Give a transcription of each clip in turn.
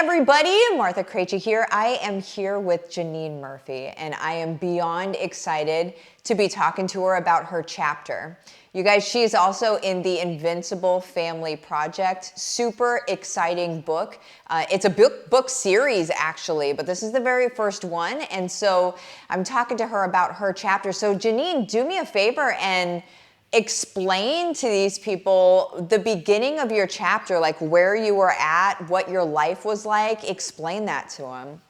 everybody, Martha Krejci here. I am here with Janine Murphy, and I am beyond excited to be talking to her about her chapter. You guys, she is also in the Invincible Family Project. Super exciting book. It's a book series, actually, but this is the very first one, and so I'm talking to her about her chapter. So Janine, do me a favor and explain to these people the beginning of your chapter, like where you were at, what your life was like. Explain that to them.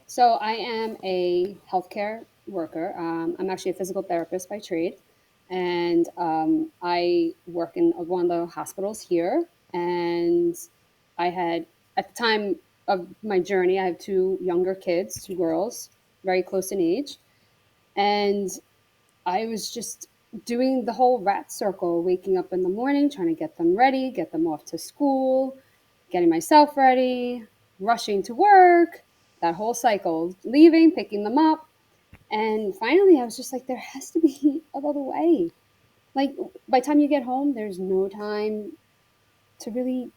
So I am a healthcare worker. I'm actually a physical therapist by trade, and I work in one of the hospitals here. And I had, at the time of my journey, I have two younger kids, two girls, very close in age, and I was just doing the whole rat circle, waking up in the morning, trying to get them ready, get them off to school, getting myself ready, rushing to work, that whole cycle, leaving, picking them up. And finally, I was just like, there has to be another way. Like, by the time you get home, there's no time to really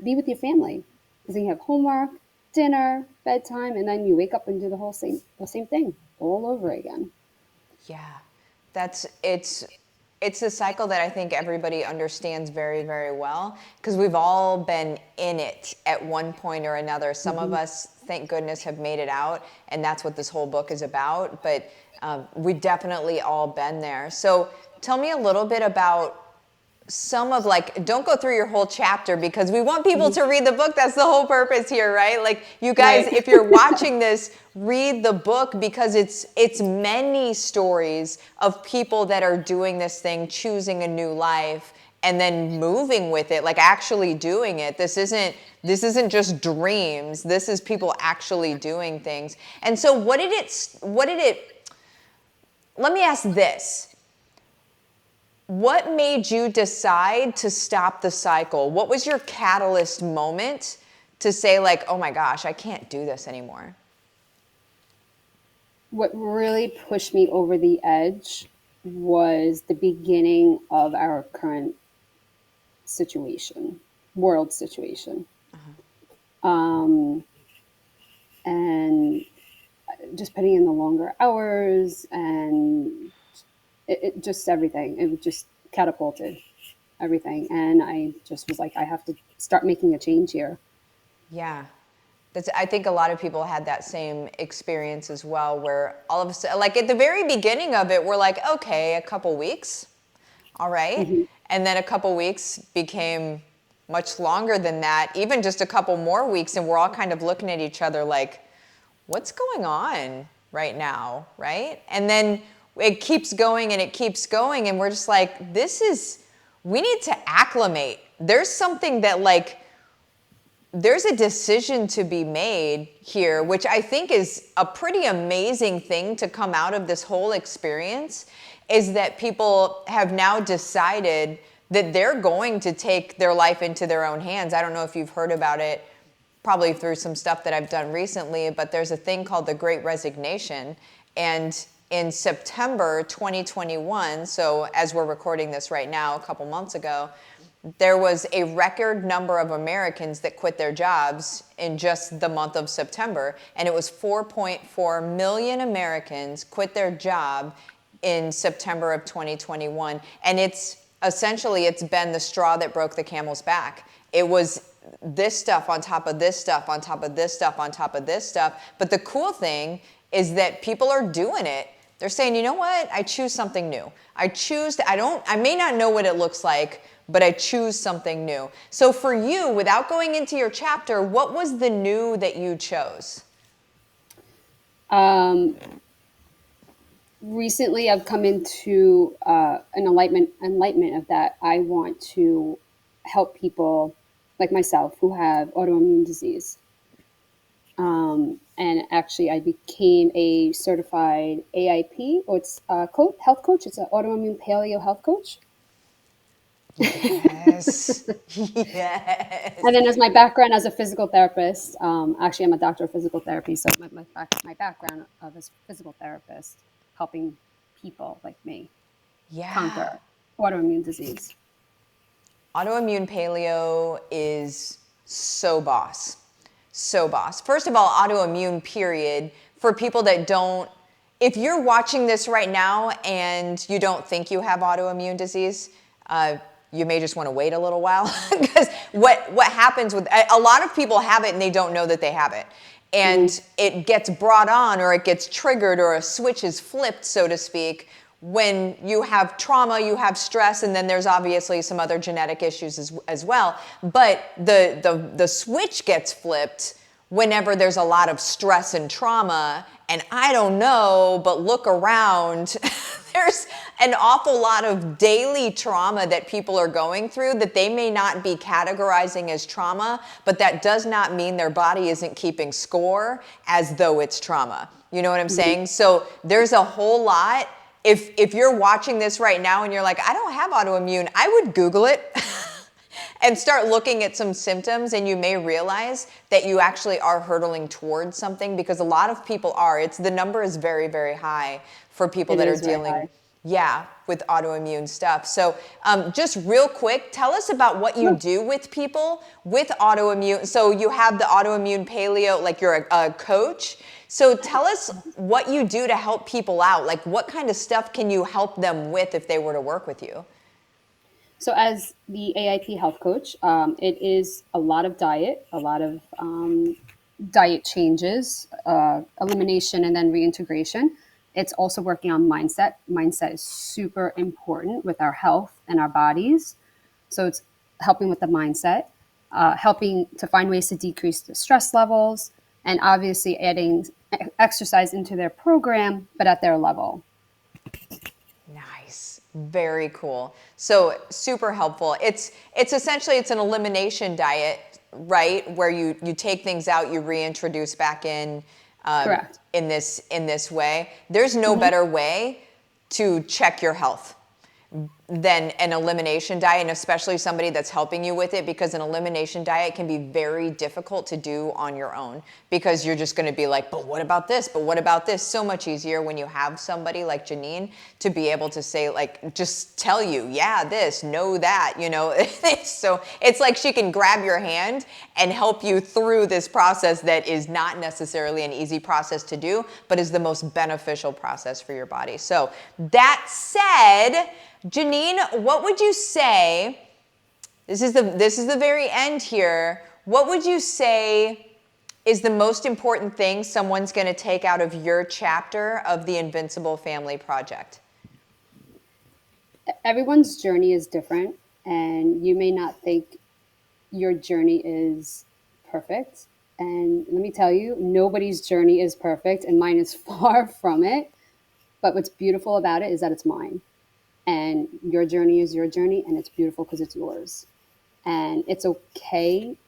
be with your family because then you have homework, dinner, bedtime, and then you wake up and do the same thing all over again. Yeah, that's it's a cycle that I think everybody understands very, very well because we've all been in it at one point or another. Some of Mm-hmm. us, thank goodness, have made it out, and that's what this whole book is about. But we've definitely all been there. So tell me a little bit about some of, like, don't go through your whole chapter because we want people Mm-hmm. to read the book. That's the whole purpose here, right? Like, you guys, Right. if you're watching this, read the book because it's many stories of people that are doing this thing, choosing a new life and then moving with it, like actually doing it. This isn't just dreams. This is people actually doing things. And so let me ask this. What made you decide to stop the cycle? What was your catalyst moment to say, like, oh my gosh, I can't do this anymore? What really pushed me over the edge was the beginning of our current situation, world situation. Um, and just putting in the longer hours and it just everything. It just catapulted everything. And I just was like, I have to start making a change here. Yeah. I think a lot of people had that same experience as well, where all of a sudden, like at the very beginning of it, we're like, okay, a couple weeks, all right. Hmm. And then a couple weeks became much longer than that, even just a couple more weeks. And we're all kind of looking at each other like, what's going on right now, right? And then it keeps going and it keeps going. And we're just like, we need to acclimate. There's something that, like, there's a decision to be made here, which I think is a pretty amazing thing to come out of this whole experience, is that people have now decided that they're going to take their life into their own hands. I don't know if you've heard about it, probably through some stuff that I've done recently, but there's a thing called the Great Resignation. And in September 2021, so as we're recording this right now, a couple months ago, there was a record number of Americans that quit their jobs in just the month of September. And it was 4.4 million Americans quit their job in September of 2021. And it's been the straw that broke the camel's back. It was this stuff on top of this stuff on top of this stuff on top of this stuff. But the cool thing is that people are doing it. They're saying, you know what? I choose something new. I may not know what it looks like, but I choose something new. So for you, without going into your chapter, what was the new that you chose? Um, Recently, I've come into an enlightenment of that. I want to help people like myself who have autoimmune disease. And actually, I became a certified AIP, or it's a health coach. It's an autoimmune paleo health coach. Yes. Yes. And then, as my background as a physical therapist, actually, I'm a doctor of physical therapy. So my background of as a physical therapist, helping people like me Yeah. conquer autoimmune disease. Autoimmune paleo is so boss. So boss. First of all, autoimmune, period. For people that don't, if you're watching this right now and you don't think you have autoimmune disease, you may just want to wait a little while, because what happens with a lot of people have it and they don't know that they have it. And it gets brought on, or it gets triggered, or a switch is flipped, so to speak, when you have trauma, you have stress, and then there's obviously some other genetic issues as well. But the switch gets flipped whenever there's a lot of stress and trauma. And I don't know, but look around. There's an awful lot of daily trauma that people are going through that they may not be categorizing as trauma, but that does not mean their body isn't keeping score as though it's trauma. You know what I'm saying? So there's a whole lot. If you're watching this right now and you're like, I don't have autoimmune, I would Google it and start looking at some symptoms, and you may realize that you actually are hurtling towards something, because a lot of people are. The number is very, very high for people that are dealing, with autoimmune stuff. So just real quick, tell us about what you do with people with autoimmune. So you have the autoimmune paleo, like you're a coach. So tell us what you do to help people out. Like, what kind of stuff can you help them with if they were to work with you? So as the AIP health coach, it is a lot of diet, a lot of diet changes, elimination, and then reintegration. It's also working on mindset. Mindset is super important with our health and our bodies. So it's helping with the mindset, helping to find ways to decrease the stress levels, and obviously adding exercise into their program, but at their level. Nice. Very cool. So super helpful. It's essentially, it's an elimination diet, right? Where you take things out, you reintroduce back in. Correct. In this way. There's no better way to check your health than an elimination diet, and especially somebody that's helping you with it, because an elimination diet can be very difficult to do on your own, because you're just going to be like, but what about this? But what about this? So much easier when you have somebody like Janine to be able to say, like, just tell you, yeah, this, no, that, you know. So it's like she can grab your hand and help you through this process that is not necessarily an easy process to do, but is the most beneficial process for your body. So that said, Janine, what would you say, this is the very end here, what would you say is the most important thing someone's going to take out of your chapter of the Invincible Family Project? Everyone's journey is different, and you may not think your journey is perfect. And let me tell you, nobody's journey is perfect, and mine is far from it. But what's beautiful about it is that it's mine. And your journey is your journey, and it's beautiful because it's yours. And it's okay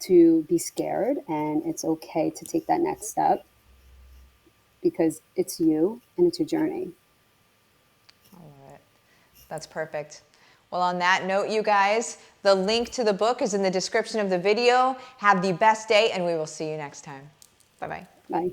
to be scared, and it's okay to take that next step, because it's you and it's your journey. I love it. That's perfect. Well, on that note, you guys, the link to the book is in the description of the video. Have the best day, and we will see you next time. Bye-bye. Bye.